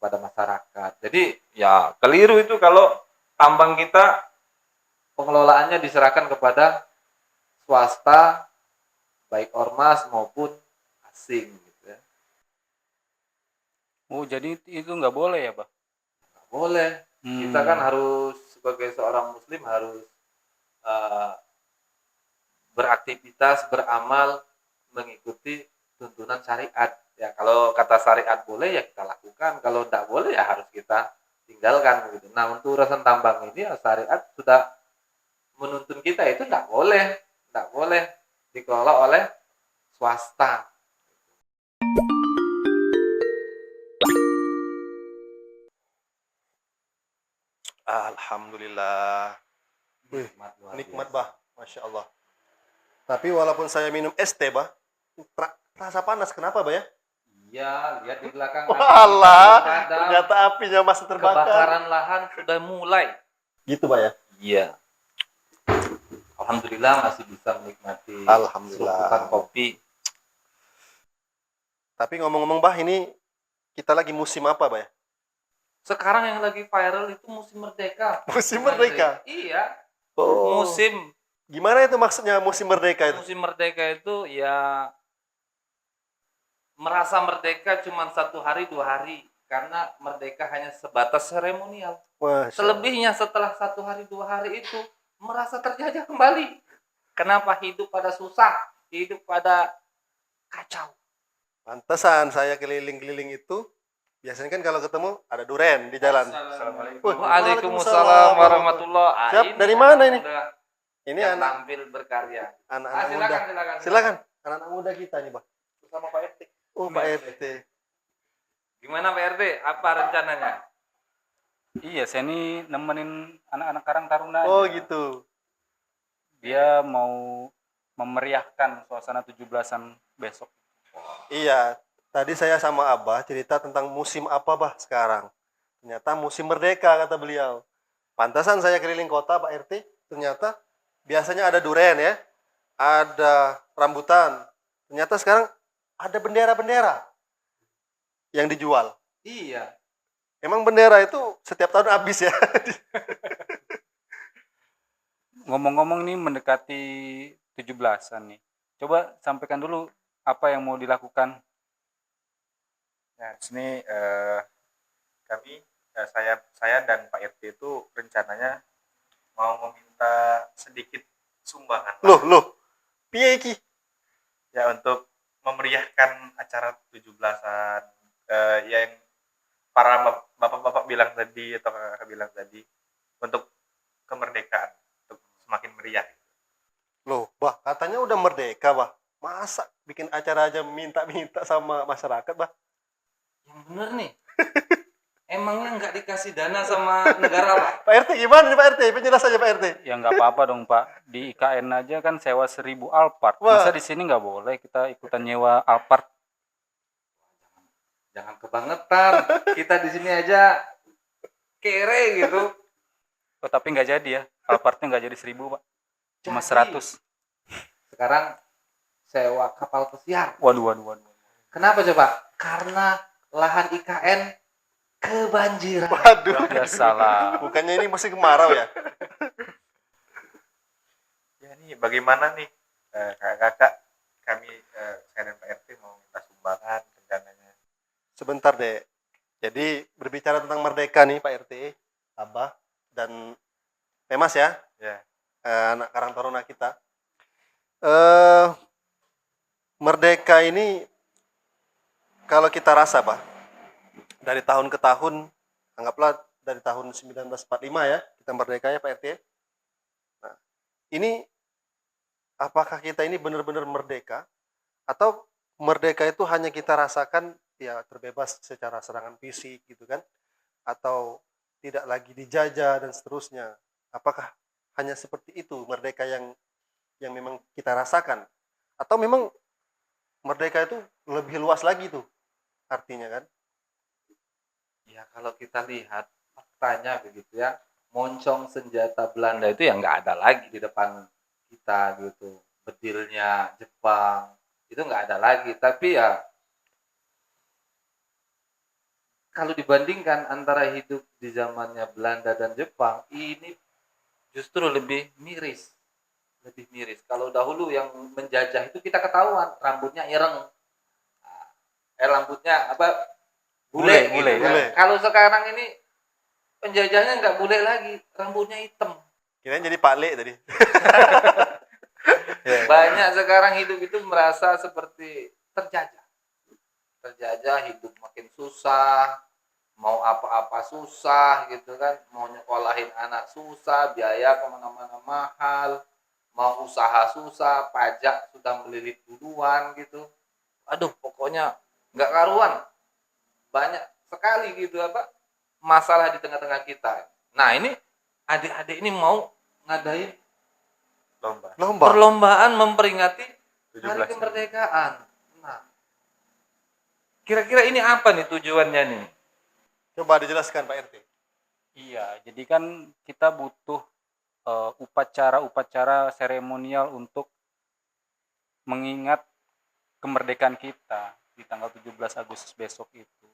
kepada masyarakat. Jadi ya keliru itu kalau tambang kita pengelolaannya diserahkan kepada swasta, baik ormas maupun asing gitu ya. Oh, jadi itu nggak boleh ya, Pak? Nggak boleh. Kita kan harus sebagai seorang muslim harus uh, beraktivitas, beramal mengikuti tuntunan syariat. Ya kalau kata syariat boleh ya kita lakukan, kalau tidak boleh ya harus kita tinggalkan gitu. Nah untuk urusan tambang ini ya syariat sudah menuntun kita itu tidak boleh dikelola oleh swasta. Alhamdulillah. Wih, nikmat Biasa. bah, masya Allah. Tapi walaupun saya minum es teh bah, terasa panas. Kenapa bah ya? Iya, lihat di belakang api kita Walah, belum padam. ternyata apinya masih terbakar. Kebakaran lahan sudah mulai. Gitu bah ya? Iya. Alhamdulillah masih bisa menikmati Alhamdulillah. serupukan kopi. Tapi ngomong-ngomong bah, ini kita lagi musim apa bah ya? Sekarang yang lagi viral itu musim merdeka. Musim merdeka? Iya. Oh. Musim. Gimana itu maksudnya musim merdeka itu? Musim merdeka itu ya merasa merdeka cuma 1 hari 2 hari karena merdeka hanya sebatas seremonial. Selebihnya setelah 1 hari 2 hari itu merasa terjajah kembali. Kenapa hidup pada susah, hidup pada kacau. Pantesan saya keliling-keliling itu. Biasanya kan kalau ketemu ada duren di jalan. Assalamualaikum. Waalaikumsalam warahmatullahi wabarakatuh. Siap, dari mana ini? Ini yang tampil berkarya. Anak-anak muda. Silakan. Anak-anak muda kita nih, Pak. Bersama Pak RT. Oh, Pak RT. Gimana Pak RT? Apa rencananya? Iya, saya ini nemenin anak-anak Karang Taruna. Oh, gitu. Dia mau memeriahkan suasana 17-an besok. Iya, tadi saya sama Abah cerita tentang musim apa bah sekarang. Ternyata musim merdeka kata beliau. Pantasan saya keliling kota Pak RT, ternyata biasanya ada duren ya, ada rambutan. Ternyata sekarang ada bendera-bendera yang dijual. Iya. Emang bendera itu setiap tahun habis ya? Ngomong-ngomong nih mendekati 17-an nih. Coba sampaikan dulu apa yang mau dilakukan. Nah, di sini kami saya dan Pak RT itu rencananya mau meminta sedikit sumbangan. Loh. Piye iki? Ya untuk memeriahkan acara 17-an yang para bapak-bapak bilang tadi atau kakak bilang tadi untuk kemerdekaan, untuk semakin meriah. Loh, bah, katanya udah merdeka, bah. Masa bikin acara aja minta-minta sama masyarakat, bah? Yang bener nih. Emangnya nggak dikasih dana sama negara Pak? Pak RT gimana nih Pak RT? Penjelasan aja Pak RT. Ya nggak apa-apa dong Pak. Di IKN aja kan sewa 1.000 Alphard. Masa di sini nggak boleh kita ikutan nyewa Alphard? Jangan kebangetan. Kita di sini aja kere gitu. Oh, tapi nggak jadi ya. Alphardnya nggak jadi 1.000 Pak. Cuma Jadi, 100. Sekarang sewa kapal pesiar. Waduh. Kenapa coba? Karena lahan IKN kebanjiran. Waduh. Ya salah. Bukannya ini musim kemarau ya? Ya nih bagaimana nih kakak-kakak kami saya dan Pak RT mau minta sumbangan rencananya. Sebentar deh. Jadi berbicara tentang merdeka nih Pak RT, Abah dan Memas ya. Ya. Anak Karang Taruna kita. Merdeka ini kalau kita rasa, Pak, dari tahun ke tahun, anggaplah dari tahun 1945 ya, kita merdeka ya Pak RT. Nah, ini apakah kita ini benar-benar merdeka atau merdeka itu hanya kita rasakan ya terbebas secara serangan fisik gitu kan, atau tidak lagi dijajah dan seterusnya? Apakah hanya seperti itu merdeka yang memang kita rasakan, atau memang merdeka itu lebih luas lagi tuh artinya kan? Ya kalau kita lihat faktanya begitu ya, moncong senjata Belanda itu ya nggak ada lagi di depan kita gitu. Bedilnya Jepang itu nggak ada lagi. Tapi ya kalau dibandingkan antara hidup di zamannya Belanda dan Jepang, ini justru lebih miris. Lebih miris. Kalau dahulu yang menjajah itu kita ketahuan rambutnya ireng. Rambutnya apa? Bule, Bule, gitu kan. bule. Kalau sekarang ini penjajahnya nggak bule lagi, rambutnya hitam. Kirain jadi Pak Le tadi. Banyak sekarang hidup itu merasa seperti terjajah. Terjajah, hidup makin susah, mau apa-apa susah gitu kan, mau nyekolahin anak susah, biaya kemana-mana mahal, mau usaha susah, pajak sudah melilit duluan gitu. Aduh, pokoknya nggak karuan, banyak sekali gitu apa masalah di tengah-tengah kita. Nah ini adik-adik ini mau ngadain Lomba. perlombaan memperingati hari 17. kemerdekaan. Nah, kira-kira ini apa nih tujuannya nih? Coba dijelaskan Pak RT. Iya, jadi kan kita butuh upacara-upacara seremonial untuk mengingat kemerdekaan kita di tanggal 17 Agustus besok itu.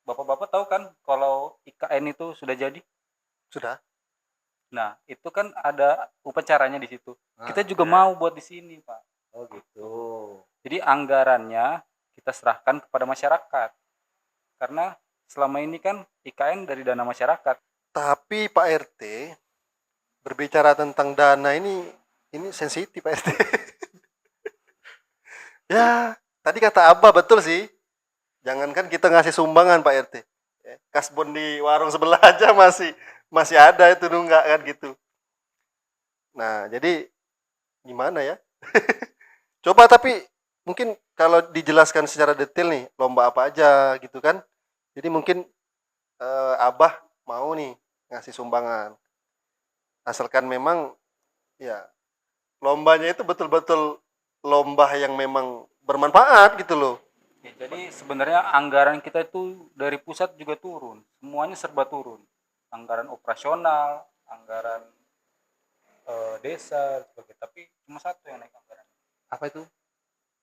Bapak-bapak tahu kan kalau IKN itu sudah jadi? Sudah. Nah, itu kan ada upacaranya di situ. Nah, Kita juga ya. mau buat di sini, Pak. oh gitu. Jadi anggarannya kita serahkan kepada masyarakat. Karena selama ini kan IKN dari dana masyarakat. Tapi Pak RT berbicara tentang dana ini sensitif Pak RT. Ya, tadi kata Abah betul sih. Jangankan kita ngasih sumbangan Pak RT. Kasbon di warung sebelah aja masih ada itu nunggak kan gitu. Nah, jadi gimana ya? Coba tapi mungkin kalau dijelaskan secara detail nih, lomba apa aja gitu kan. Jadi mungkin Abah mau nih ngasih sumbangan. Asalkan memang ya lombanya itu betul-betul lomba yang memang bermanfaat gitu loh. Ya, jadi sebenarnya anggaran kita itu dari pusat juga turun. Semuanya serba turun. Anggaran operasional, anggaran desa, sebagainya. Tapi cuma satu yang naik anggaran. Apa itu?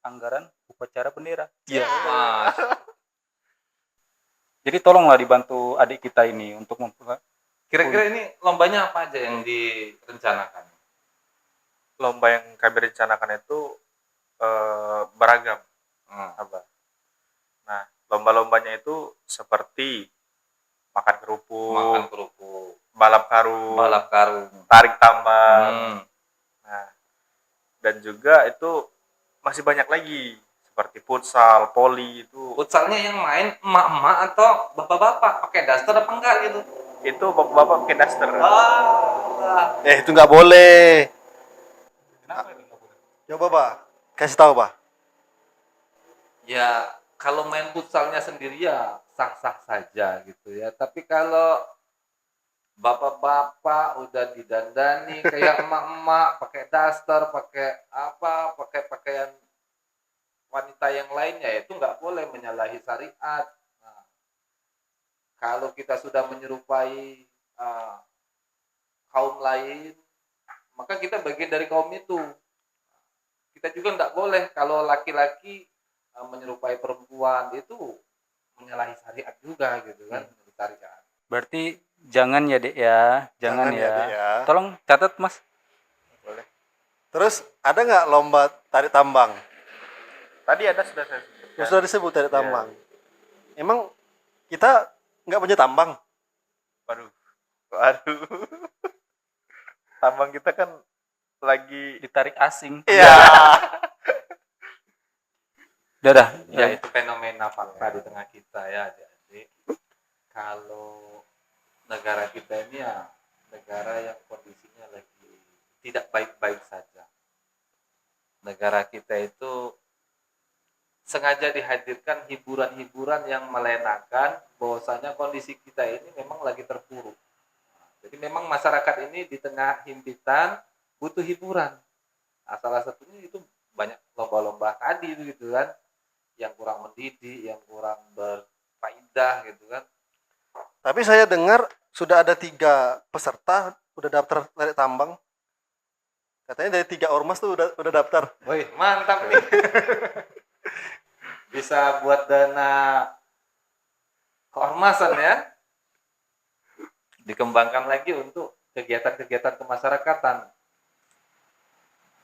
Anggaran upacara bendera. Iya. Mas, Jadi tolonglah dibantu adik kita ini untuk kira-kira ini lombanya apa aja yang direncanakan? Lomba yang kami rencanakan itu beragam, Abah. Nah, lomba-lombanya itu seperti makan Makan kerupuk, kerupuk, balap karung, balap karung. tarik tambang. Hmm. Nah, dan juga itu masih banyak lagi seperti futsal, voli itu Futsalnya yang main emak-emak atau bapak-bapak pakai daster apa enggak gitu? itu bapak-bapak pakai daster. Ah, Itu nggak boleh. Kenapa itu nggak boleh? Coba Pak, kasih tahu Pak. ya kalau main futsalnya sendiri ya sah-sah saja gitu ya. Tapi kalau bapak-bapak udah didandani kayak emak-emak pakai daster, pakai apa, pakai pakaian wanita yang lainnya itu nggak boleh menyalahi syariat. Nah, kalau kita sudah menyerupai kaum lain, maka kita bagian dari kaum itu. Kita juga nggak boleh kalau laki-laki menyerupai perempuan itu menyalahi syariat juga gitu kan, menurut syariat. Berarti jangan ya Dek ya, jangan ya. Dek, ya. Tolong catat Mas. Boleh. Terus ada nggak lomba tarik tambang? Tadi ada sudah saya sebutkan. Sudah disebut tarik tambang. Emang kita nggak punya tambang? Waduh. Tambang kita kan lagi Ditarik asing. Iya. Udah. Ya itu fenomena fakta di tengah kita ya. Jadi kalau negara kita ini ya negara yang kondisinya lagi tidak baik-baik saja. Negara kita itu sengaja dihadirkan hiburan-hiburan yang melenakan bahwasanya kondisi kita ini memang lagi terpuruk. Jadi memang masyarakat ini di tengah himpitan butuh hiburan. Nah, salah satunya itu banyak lomba-lomba tadi gitu kan, yang kurang mendidik, yang kurang berfaedah gitu kan. Tapi saya dengar sudah ada 3 peserta udah daftar tarik tambang. Katanya dari 3 ormas tuh udah daftar. Wih, mantap nih. Bisa buat dana keormasan ya, dikembangkan lagi untuk kegiatan-kegiatan kemasyarakatan.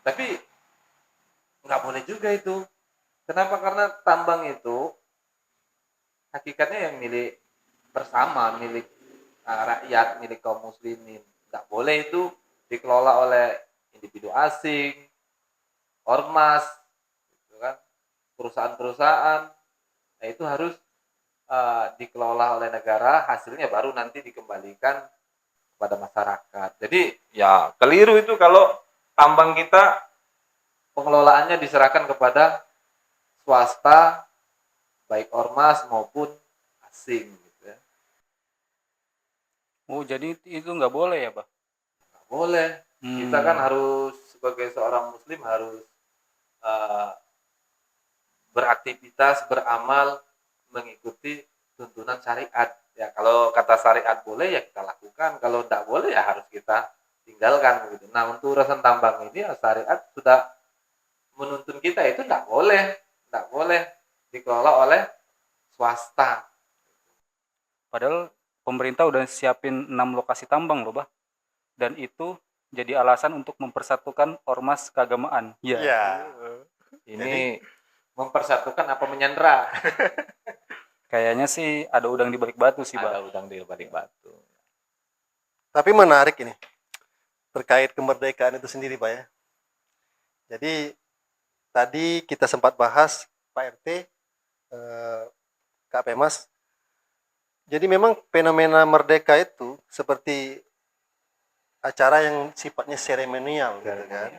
Tapi nggak boleh juga itu. Kenapa? Karena tambang itu hakikatnya yang milik bersama, milik rakyat, milik kaum muslimin. Nggak boleh itu dikelola oleh individu asing, ormas, gitu kan, perusahaan-perusahaan. Nah, itu harus dikelola oleh negara, hasilnya baru nanti dikembalikan kepada masyarakat. Jadi ya keliru itu kalau tambang kita pengelolaannya diserahkan kepada swasta, baik ormas maupun asing gitu ya. Oh, jadi itu nggak boleh ya, Bah? Nggak boleh. Kita kan harus sebagai seorang muslim harus uh, beraktivitas, beramal mengikuti tuntunan syariat. Ya, kalau kata syariat boleh ya kita lakukan, kalau tidak boleh ya harus kita tinggalkan begitu. Nah, untuk urusan tambang ini ya, syariat sudah menuntun kita itu tidak boleh dikelola oleh swasta. Padahal pemerintah udah siapin 6 lokasi tambang loh, Bah. Dan itu jadi alasan untuk mempersatukan ormas keagamaan. Iya. Ini mempersatukan apa menyandera? Kayaknya sih ada udang di balik batu sih, Bah. Ada udang di balik batu. Tapi menarik ini terkait kemerdekaan itu sendiri, Pak ya. Jadi tadi kita sempat bahas Pak RT, Kak Pemas. Jadi memang fenomena merdeka itu seperti acara yang sifatnya seremonial gitu kan,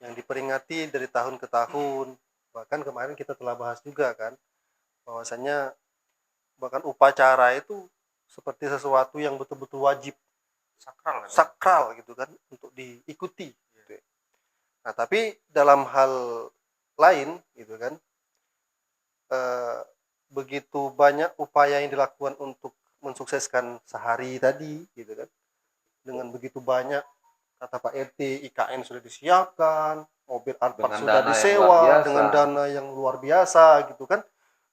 yang diperingati dari tahun ke tahun. Bahkan kemarin kita telah bahas juga kan, bahwasannya bahkan upacara itu seperti sesuatu yang betul-betul wajib, sakral gitu kan, untuk diikuti gitu. Nah, tapi dalam hal lain gitu kan, begitu banyak upaya yang dilakukan untuk mensukseskan sehari tadi gitu kan, dengan begitu banyak, kata Pak RT, IKN sudah disiapkan, mobil Alphard Dengan sudah dana yang luar disewa biasa. dengan dana yang luar biasa gitu kan,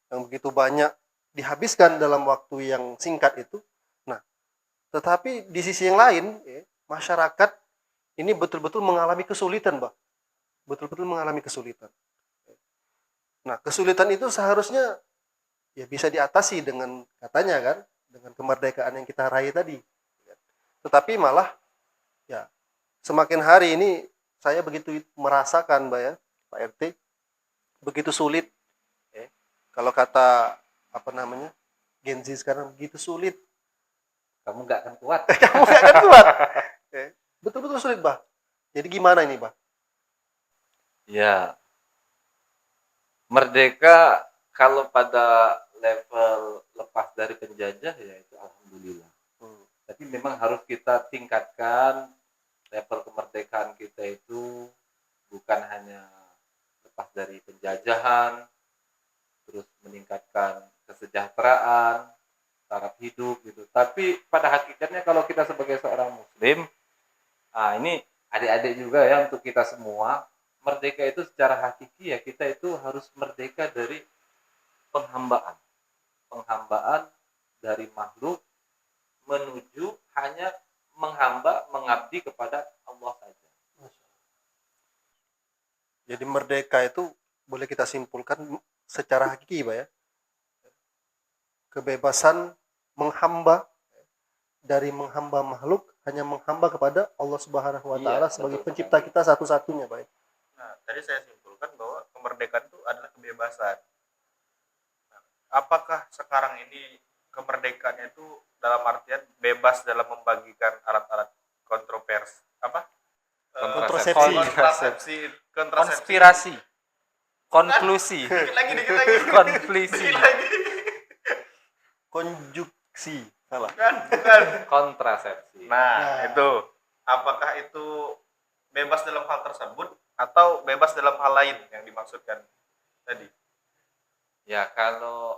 yang begitu banyak dihabiskan dalam waktu yang singkat itu. Nah, tetapi di sisi yang lain masyarakat ini betul-betul mengalami kesulitan, Pak. Betul-betul mengalami kesulitan. Nah, kesulitan itu seharusnya ya bisa diatasi dengan, katanya kan, dengan kemerdekaan yang kita raih tadi. Tetapi malah ya semakin hari ini saya begitu merasakan, Mbak ya, Pak RT, begitu sulit. Kalau kata apa namanya, Gen Z sekarang, begitu sulit. Kamu nggak akan kuat. Kamu nggak akan kuat. Betul-betul sulit, Mbak. Jadi gimana ini, Mbak? Ya, merdeka kalau pada level lepas dari penjajah ya itu alhamdulillah. Tapi memang harus kita tingkatkan level kemerdekaan kita itu, bukan hanya lepas dari penjajahan, terus meningkatkan kesejahteraan, taraf hidup gitu. Tapi pada hakikatnya kalau kita sebagai seorang muslim, ini adik-adik juga ya, untuk kita semua, merdeka itu secara hakiki ya kita itu harus merdeka dari penghambaan dari makhluk menuju hanya menghamba, mengabdi kepada Allah saja. Jadi merdeka itu boleh kita simpulkan secara hakiki, Pak ya, kebebasan menghamba, dari menghamba makhluk hanya menghamba kepada Allah Subhanahu wa taala sebagai pencipta kita satu-satunya, Pak. Nah, tadi saya simpulkan bahwa kemerdekaan itu adalah kebebasan. Nah, apakah sekarang ini kemerdekaannya itu dalam artian bebas dalam membagikan alat-alat kontrasepsi, Konspirasi. Konklusi. Dikit lagi. Konflisi. Konjuksi, salah. Bukan. Kontrasepsi. Nah, itu apakah itu bebas dalam hal tersebut atau bebas dalam hal lain yang dimaksudkan tadi? Ya, kalau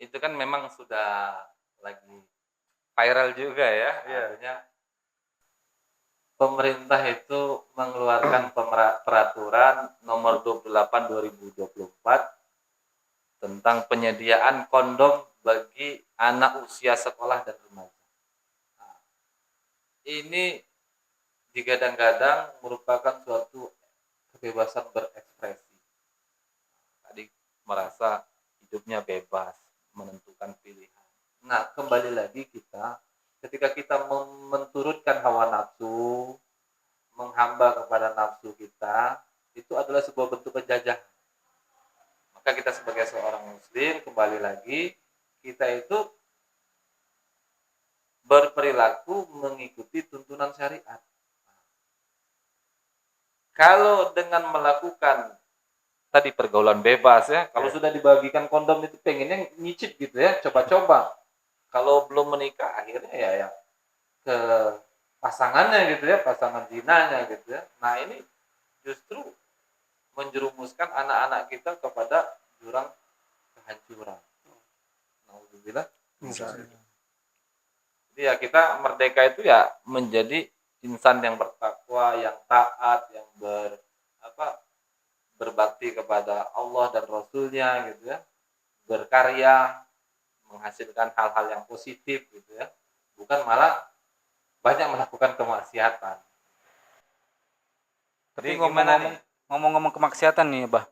itu kan memang sudah lagi viral juga ya. Artinya pemerintah itu mengeluarkan peraturan nomor 28 2024 tentang penyediaan kondom bagi anak usia sekolah dan remaja. Nah, ini digadang-gadang merupakan suatu kebebasan berekspresi. Tadi merasa hidupnya bebas, menentukan pilihan. Nah, kembali lagi ketika kita menturutkan hawa nafsu, menghamba kepada nafsu kita, itu adalah sebuah bentuk penjajahan. Maka kita sebagai seorang muslim, kembali lagi, kita itu berperilaku mengikuti tuntunan syariat. Kalau dengan melakukan tadi pergaulan bebas ya, kalau sudah dibagikan kondom itu pengennya nyicip gitu ya, coba-coba. Kalau belum menikah akhirnya ya ke pasangannya gitu ya, pasangan zinanya gitu ya. Nah, ini justru menjerumuskan anak-anak kita kepada jurang kehancuran. Alhamdulillah. Jadi ya kita merdeka itu ya menjadi insan yang bertakwa, yang taat, yang berbakti kepada Allah dan Rasulnya gitu ya, berkarya, menghasilkan hal-hal yang positif gitu ya, bukan malah banyak melakukan kemaksiatan. Tapi Jadi gimana nih? ngomong-ngomong kemaksiatan nih, Bah.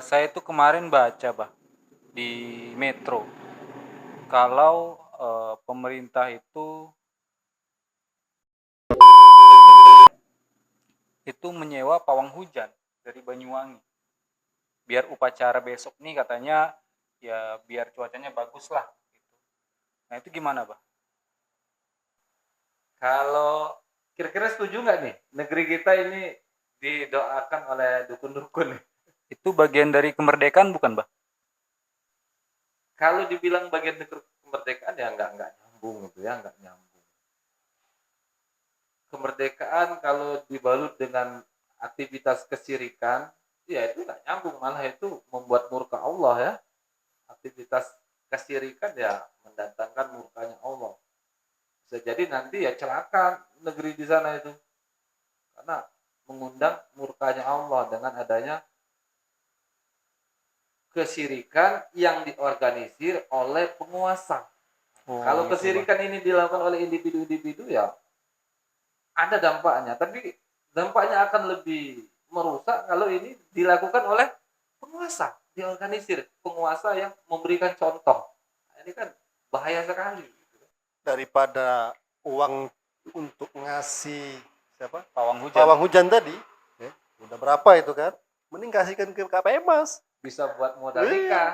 Saya tuh kemarin baca, Bah, di Metro. Kalau pemerintah itu menyewa pawang hujan dari Banyuwangi. Biar upacara besok nih katanya ya biar cuacanya bagus lah gitu. Nah, itu gimana, Bah? Kalau kira-kira setuju nggak nih negeri kita ini didoakan oleh dukun-dukun? Itu bagian dari kemerdekaan bukan, Bah? Kalau dibilang bagian kemerdekaan ya nggak nyambung gitu ya, nggak nyambung. Kemerdekaan kalau dibalut dengan aktivitas kesyirikan, ya itu nggak nyambung, malah itu membuat murka Allah ya. Aktivitas kesyirikan ya mendatangkan murkanya Allah. Bisa jadi nanti ya celaka negeri di sana itu, karena mengundang murkanya Allah dengan adanya kesyirikan yang diorganisir oleh penguasa. Kalau Gitu, Bah. kesyirikan ini dilakukan oleh individu-individu ya ada dampaknya, tapi dampaknya akan lebih merusak kalau ini dilakukan oleh penguasa, diorganisir penguasa yang memberikan contoh. Nah, ini kan bahaya sekali. Daripada uang untuk ngasih siapa Pawang hujan. pawang hujan tadi ya, udah berapa itu kan, mending kasihkan ke KPM Mas. Bisa buat modal Iya. nikah.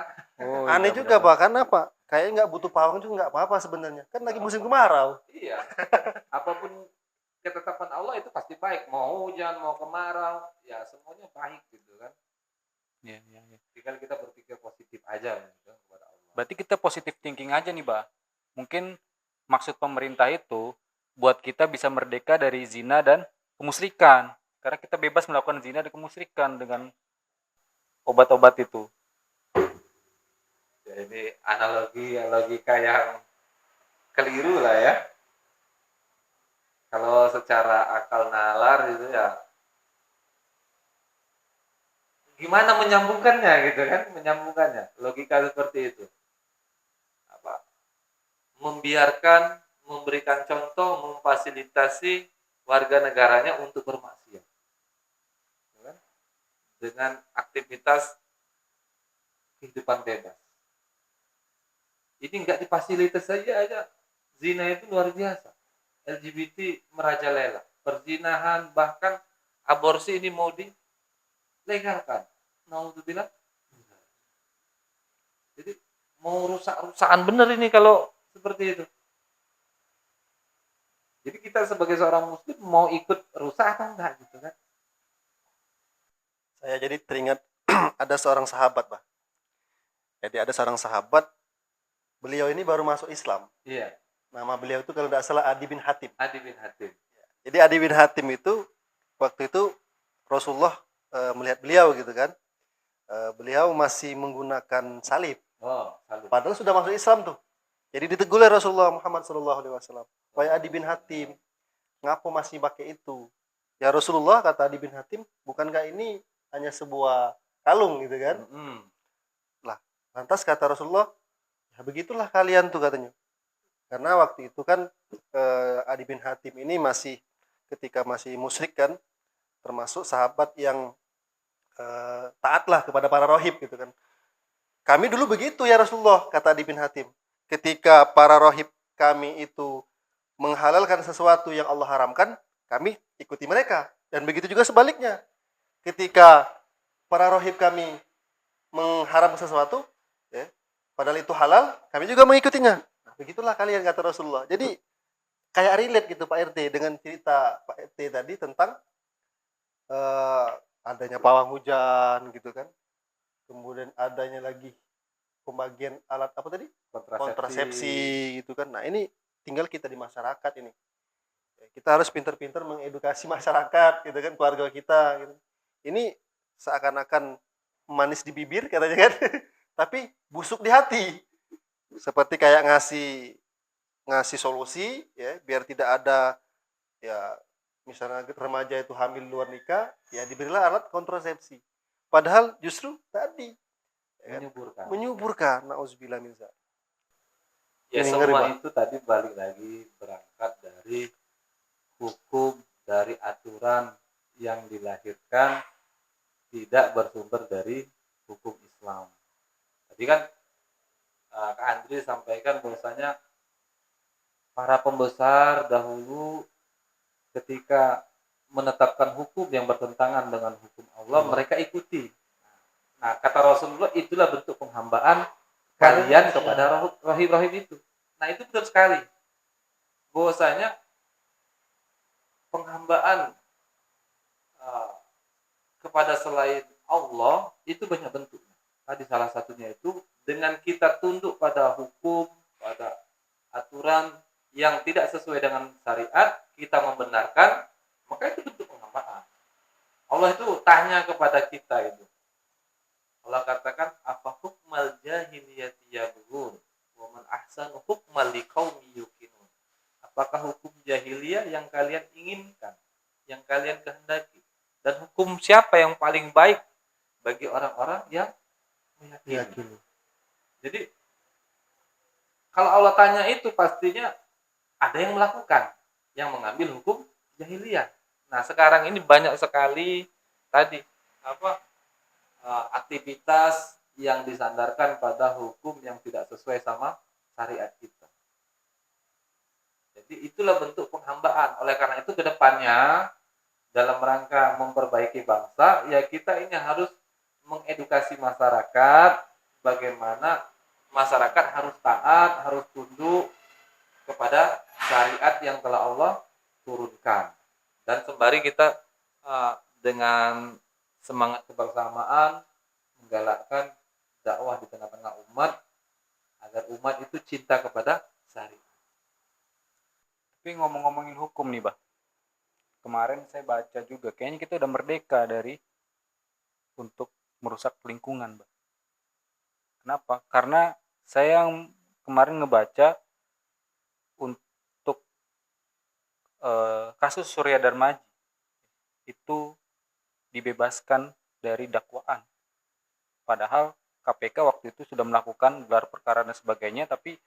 Oh, Aneh iya, juga benar. bahkan apa, kayaknya nggak butuh pawang juga nggak apa-apa sebenarnya, kan lagi musim kemarau. Iya. Apapun ketetapan Allah itu pasti baik. Mau hujan, mau kemarau, ya semuanya baik gitu kan. Iya, iya, iya. Tinggal kita berpikir positif aja gitu kepada Allah. Berarti kita positive thinking aja nih, Bah. Mungkin maksud pemerintah itu buat kita bisa merdeka dari zina dan kemusyrikan. Karena kita bebas melakukan zina dan kemusyrikan dengan obat-obat itu. Ya, ini logika yang keliru lah ya. Kalau secara akal nalar itu ya gimana menyambungkannya gitu kan, menyambungkannya logika seperti itu apa, memberikan contoh, memfasilitasi warga negaranya untuk bermaksiat gitu kan? Dengan aktivitas kehidupan bebas. Ini nggak difasilitasi saja aja, zina itu luar biasa, LGBT merajalela, perzinahan, bahkan aborsi ini mau dilegalkan. Naudzubillah. Jadi mau rusak-rusakan bener ini kalau seperti itu. Jadi kita sebagai seorang muslim mau ikut rusak atau enggak gitu kan? Saya jadi teringat ada seorang sahabat, Pak. Jadi ada seorang sahabat, beliau ini baru masuk Islam. Iya, Nama beliau itu kalau tidak salah Adi bin Hatim. Adi bin Hatim. Jadi Adi bin Hatim itu waktu itu Rasulullah melihat beliau gitu kan. Beliau masih menggunakan salib. Oh, salut. Padahal sudah masuk Islam tuh. Jadi ditegur oleh Rasulullah Muhammad SAW. Wahai Adi bin Hatim, ngapo masih pakai itu? Ya Rasulullah, kata Adi bin Hatim, bukankah ini hanya sebuah kalung gitu kan? Mm-mm. Lantas kata Rasulullah, Nah, begitulah kalian tuh katanya. Karena waktu itu kan Adi bin Hatim ini ketika masih musyrik kan, termasuk sahabat yang taatlah kepada para rohib gitu kan. Kami dulu begitu ya Rasulullah, kata Adi bin Hatim. Ketika para rohib kami itu menghalalkan sesuatu yang Allah haramkan, kami ikuti mereka. Dan begitu juga sebaliknya. Ketika para rohib kami mengharamkan sesuatu, ya, padahal itu halal, kami juga mengikutinya. Nah, begitulah kalian, kata Rasulullah. Jadi kayak relate gitu Pak RT dengan cerita Pak RT tadi tentang adanya pawang hujan gitu kan. Kemudian adanya lagi pembagian alat apa tadi? Kontrasepsi gitu kan. Nah, ini tinggal kita di masyarakat ini. Kita harus pintar-pintar mengedukasi masyarakat gitu kan, keluarga kita gitu. Ini seakan-akan manis di bibir katanya kan, tapi busuk di hati. Seperti kayak ngasih solusi ya, biar tidak ada ya misalnya remaja itu hamil luar nikah, ya diberilah alat kontrasepsi. Padahal justru tadi ya, menyuburkan. Nauzubillah min dzalik. Ya Ini semua ngeri, Pak. itu tadi balik lagi berangkat dari hukum, dari aturan yang dilahirkan tidak bersumber dari hukum Islam. Tadi kan Kak Andri sampaikan bahwasanya para pembesar dahulu ketika menetapkan hukum yang bertentangan dengan hukum Allah, mereka ikuti. Nah, kata Rasulullah, itulah bentuk penghambaan kalian kepada rohib-rohib itu. Nah, itu betul sekali. Bahwasanya penghambaan kepada selain Allah itu banyak bentuknya. Tadi salah satunya itu dengan kita tunduk pada hukum, pada aturan yang tidak sesuai dengan syariat, kita membenarkan, maka itu bentuk penghambaan. Allah itu tanya kepada kita itu. Allah katakan, apa hukmal jahiliyati yabghun wa man ahsanu hukmal liqaumi yuqinun. Apakah hukum jahiliyah yang kalian inginkan, yang kalian kehendaki? Dan hukum siapa yang paling baik bagi orang-orang yang meyakini? Jadi kalau Allah tanya itu pastinya ada yang melakukan, yang mengambil hukum jahiliyah. Nah, sekarang ini banyak sekali tadi aktivitas yang disandarkan pada hukum yang tidak sesuai sama syariat kita. Jadi itulah bentuk penghambaan. Oleh karena itu ke depannya dalam rangka memperbaiki bangsa, ya kita ini harus mengedukasi masyarakat bagaimana masyarakat harus taat, harus tunduk kepada syariat yang telah Allah turunkan. Dan sembari kita dengan semangat kebersamaan menggalakkan dakwah di tengah-tengah umat agar umat itu cinta kepada syariat. Tapi ngomong-ngomongin hukum nih, Bah. Kemarin saya baca juga, kayaknya kita udah merdeka dari untuk merusak lingkungan, Bah. Kenapa? Karena saya kemarin ngebaca untuk kasus Surya Darmaji itu dibebaskan dari dakwaan. Padahal KPK waktu itu sudah melakukan gelar perkara dan sebagainya, tapi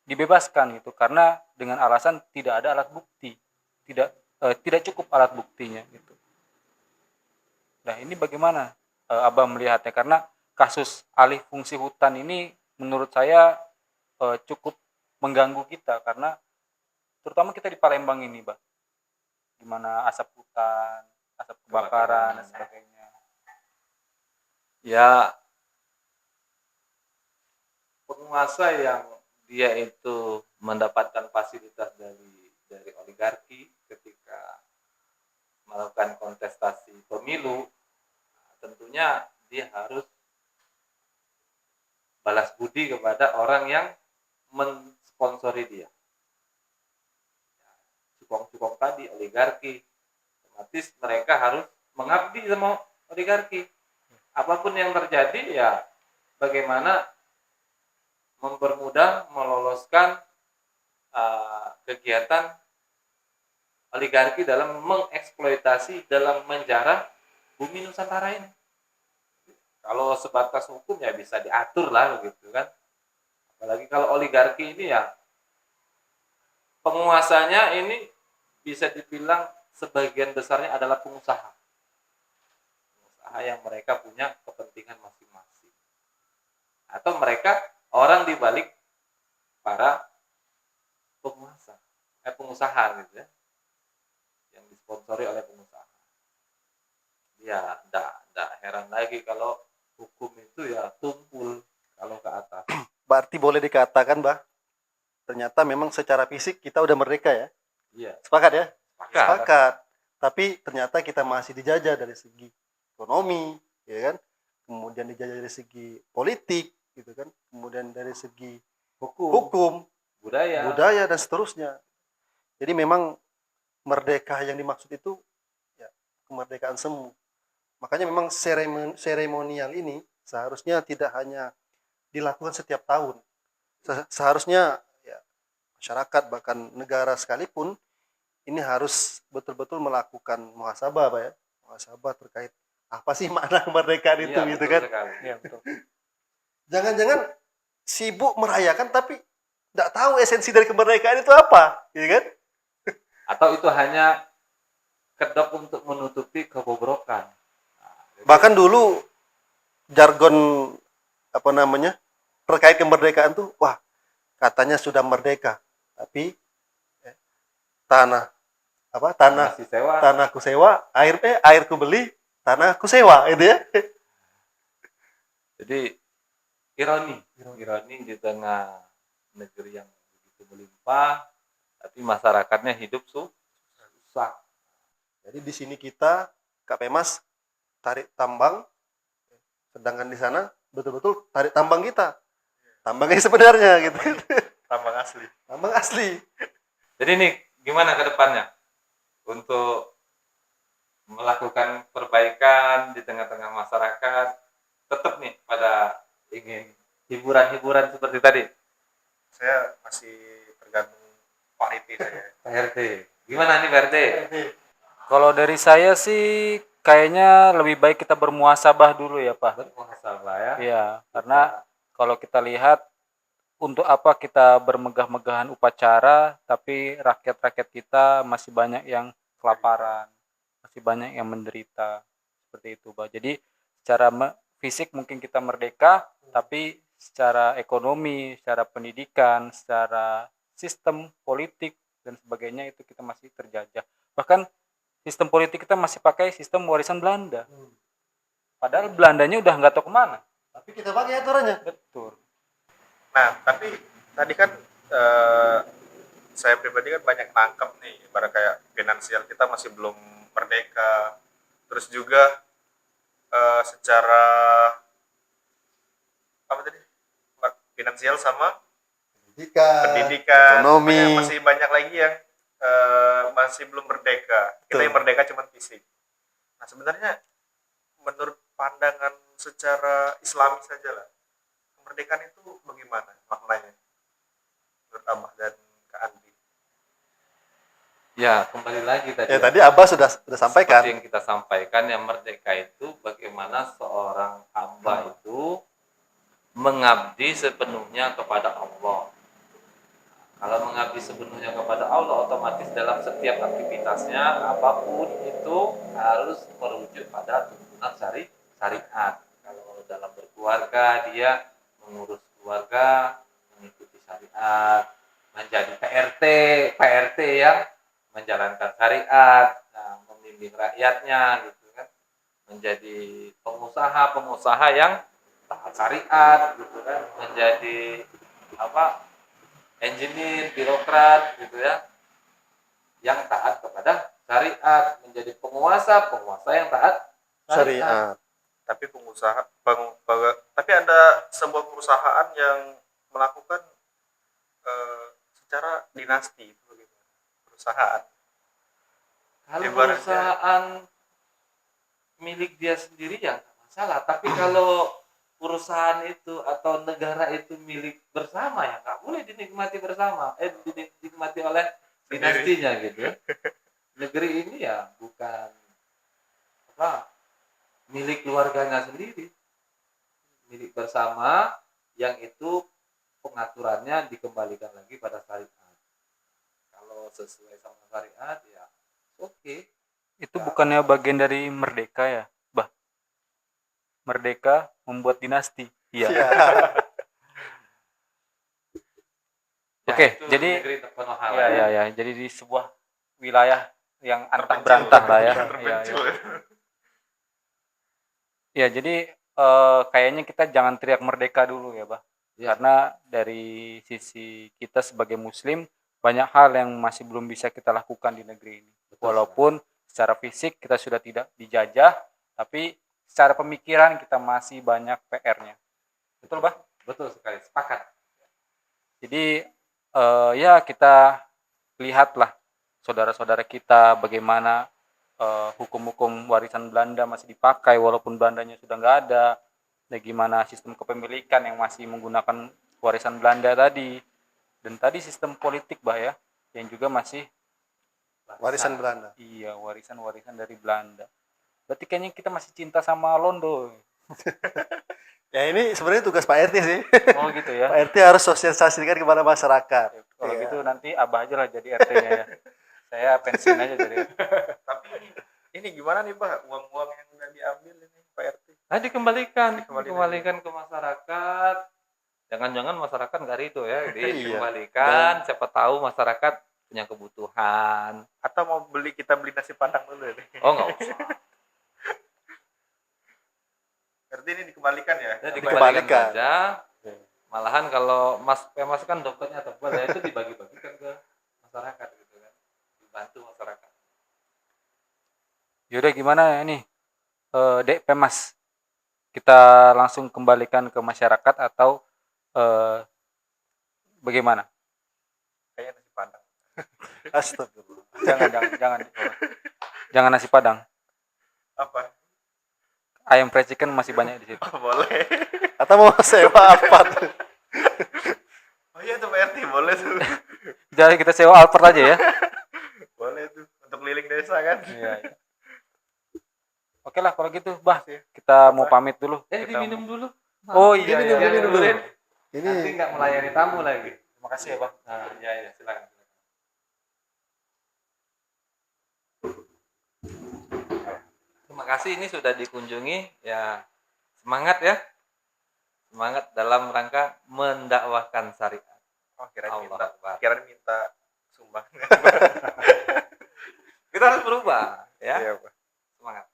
dibebaskan gitu karena dengan alasan tidak ada alat bukti, tidak cukup alat buktinya gitu. Nah, ini bagaimana Abah melihatnya? Karena kasus alih fungsi hutan ini menurut saya cukup mengganggu kita karena terutama kita di Palembang ini, Bah. Gimana asap hutan, asap kebakaran dan sebagainya. Ya, penguasa yang dia itu mendapatkan fasilitas dari oligarki ketika melakukan kontestasi pemilu, tentunya dia harus balas budi kepada orang yang mensponsori dia. Cukong-cukong tadi, oligarki, otomatis mereka harus mengabdi sama oligarki. Apapun yang terjadi, ya bagaimana mempermudah, meloloskan kegiatan oligarki dalam mengeksploitasi, dalam menjarah bumi Nusantara ini. Kalau sebatas hukum ya bisa diatur lah gitu kan. Apalagi kalau oligarki ini ya penguasanya ini bisa dibilang sebagian besarnya adalah pengusaha. Pengusaha yang mereka punya kepentingan masing-masing. Atau mereka orang di balik para pengusaha gitu ya, yang disponsori oleh pengusaha. Ya, enggak heran lagi kalau hukum itu ya tumpul kalau ke atas. Berarti boleh dikatakan, Bah, ternyata memang secara fisik kita udah merdeka ya. Iya, Sepakat ya? sepakat. Sepakat. Tapi ternyata kita masih dijajah dari segi ekonomi, ya kan? Kemudian dijajah dari segi politik, gitu kan? Kemudian dari segi hukum, budaya dan seterusnya. Jadi memang merdeka yang dimaksud itu ya kemerdekaan semu. Makanya memang seremonial ini seharusnya tidak hanya dilakukan setiap tahun. Seharusnya ya, masyarakat bahkan negara sekalipun ini harus betul-betul melakukan muhasabah, Pak ya. Muhasabah terkait apa sih makna kemerdekaan itu Iya, gitu betul kan. sekali. Iya, betul. Jangan-jangan sibuk merayakan tapi tidak tahu esensi dari kemerdekaan itu apa, gitu kan? Atau itu hanya kedok untuk menutupi kebobrokan. Nah, Bahkan dulu jargon apa namanya terkait kemerdekaan tuh, wah katanya sudah merdeka, tapi tanah masih sewa. tanahku sewa, airku beli, tanahku sewa, itu ya. Jadi ironi di tengah negeri yang begitu melimpah, tapi masyarakatnya hidup susah. Jadi di sini kita Kak Pemas tarik tambang, sedangkan di sana betul-betul tarik tambang kita, tambangnya sebenarnya gitu, tambang asli. tambang asli. Jadi ini gimana ke depannya untuk melakukan perbaikan di tengah-tengah masyarakat, tetap nih pada ingin hiburan-hiburan seperti tadi. Saya masih tergantung Pak Riti saya. Pak RT, gimana nih Pak RT? Kalau dari saya sih kayaknya lebih baik kita bermuhasabah dulu ya, Pak. Bermuhasabah ya. Iya, karena kalau kita lihat untuk apa kita bermegah-megahan upacara tapi rakyat-rakyat kita masih banyak yang kelaparan, masih banyak yang menderita. Seperti itu, Pak. Jadi secara fisik mungkin kita merdeka, tapi secara ekonomi, secara pendidikan, secara sistem politik dan sebagainya itu kita masih terjajah. Bahkan sistem politik kita masih pakai sistem warisan Belanda. Padahal Belandanya udah nggak tahu kemana. Tapi kita pakai aturannya. Betul. Nah, tapi tadi kan saya pribadi kan banyak nangkep nih, ibarat kayak finansial kita masih belum merdeka. Terus juga secara apa tadi? Finansial sama pendidikan, ekonomi. pokoknya masih banyak lagi yang masih belum merdeka. Kita yang merdeka cuma fisik. Nah, sebenarnya menurut pandangan secara Islami saja lah, kemerdekaan itu bagaimana maknanya menurut Abah dan Kak Andi? Ya, kembali lagi tadi. Ya tadi Abah sudah sampaikan. Seperti yang kita sampaikan, yang merdeka itu bagaimana seorang hamba itu mengabdi sepenuhnya kepada Allah. Kalau mengabdi sepenuhnya kepada Allah, otomatis dalam setiap aktivitasnya apapun itu harus merujuk pada tuntunan syariat. Kalau dalam berkeluarga, dia mengurus keluarga, mengikuti syariat, menjadi PRT yang menjalankan syariat, nah, membimbing rakyatnya gitu kan, menjadi pengusaha yang taat syariat gitu kan, menjadi engineer, birokrat gitu ya, yang taat kepada syariat, menjadi penguasa yang taat Syariat. Tapi tapi ada sebuah perusahaan yang melakukan secara dinasti, itu bagaimana? Perusahaan. Kalau Ibaratnya- perusahaan milik dia sendiri ya nggak masalah, tapi kalau perusahaan itu atau negara itu milik bersama ya nggak boleh dinikmati bersama, dinikmati oleh dinastinya gitu ya. Negeri ini ya bukan milik keluarganya sendiri, milik bersama, yang itu pengaturannya dikembalikan lagi pada syariat. Kalau sesuai sama syariat ya oke. Itu bukannya bagian dari merdeka ya, Bah? Merdeka membuat dinasti. Iya. Iya. Oke, itu jadi negeri terpenuh hal ya, ya. ya. Jadi di sebuah wilayah yang antah Terpencil, berantah lah ya. terpencil. Ya, ya. Ya, jadi kayaknya kita jangan teriak merdeka dulu ya, Bah. Ya. Karena dari sisi kita sebagai muslim banyak hal yang masih belum bisa kita lakukan di negeri ini. Betul Walaupun secara fisik kita sudah tidak dijajah, tapi secara pemikiran kita masih banyak PR-nya. Betul, Bah? Betul sekali, sepakat. Jadi ya kita lihatlah saudara-saudara kita bagaimana hukum-hukum warisan Belanda masih dipakai walaupun Belandanya sudah nggak ada. Bagaimana sistem kepemilikan yang masih menggunakan warisan Belanda tadi. Dan tadi sistem politik, Bah ya, yang juga masih Warisan Belanda. iya, warisan-warisan dari Belanda. Berarti kayaknya kita masih cinta sama Londo. Ya ini sebenarnya tugas Pak RT sih. Oh gitu ya. Pak RT harus sosialisasikan kepada masyarakat. Kalau Iya. gitu nanti Abah aja lah jadi RT-nya ya. Saya pensiun aja jadi RT. Tapi ini gimana nih Pak, uang-uang yang udah diambil ini Pak RT? Nah, dikembalikan Dikembalikan. ke masyarakat. Jangan-jangan masyarakat nggak ridho ya, Iya. dikembalikan. Siapa tahu masyarakat punya kebutuhan. Atau mau kita beli nasi padang dulu nih? Oh nggak usah. RT ini dikembalikan ya? Ya, Dikembalikan. dikembalikan saja. Malahan kalau Mas kan dompetnya tebal ya itu dibagi-bagikan ke masyarakat gitu kan. Dibantu masyarakat. Yaudah gimana nih Dek Pemas, kita langsung kembalikan ke masyarakat atau bagaimana? Kayaknya nasi padang. Astagfirullah. Jangan nasi padang. Apa? Ayam frecikan masih banyak di situ. Boleh. Atau mau sewa apa? Oh iya tuh Pak RT, boleh tuh. Jadi kita sewa Alphard aja ya. Boleh tuh, untuk keliling desa kan? Iya, iya. Oke lah kalau gitu, Bah, Makasih ya. kita mau pamit dulu. Kita Diminum dulu. Oh iya, Diminum, iya, diminum iya. dulu. Ini Nanti nggak melayani tamu lagi. Terima kasih ya, Bang. Nah, ya silakan. Terima kasih ini sudah dikunjungi ya, semangat ya, semangat dalam rangka mendakwahkan syariat. Oh kirain Allah minta, Akbar. kirain minta sumbang. Kita harus berubah ya, Iya Pak. semangat.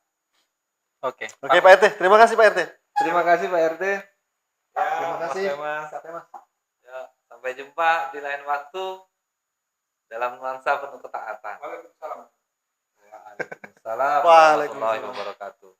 Oke. Oke Pak RT, terima kasih Pak RT. Terima kasih Pak RT. Ya, Terima kasih. Mas Mas. Ya, sampai jumpa di lain waktu dalam nuansa penuh ketaatan. Waalaikumsalam. Waalaikumsalam warahmatullahi Waalaikumsalam. wabarakatuh.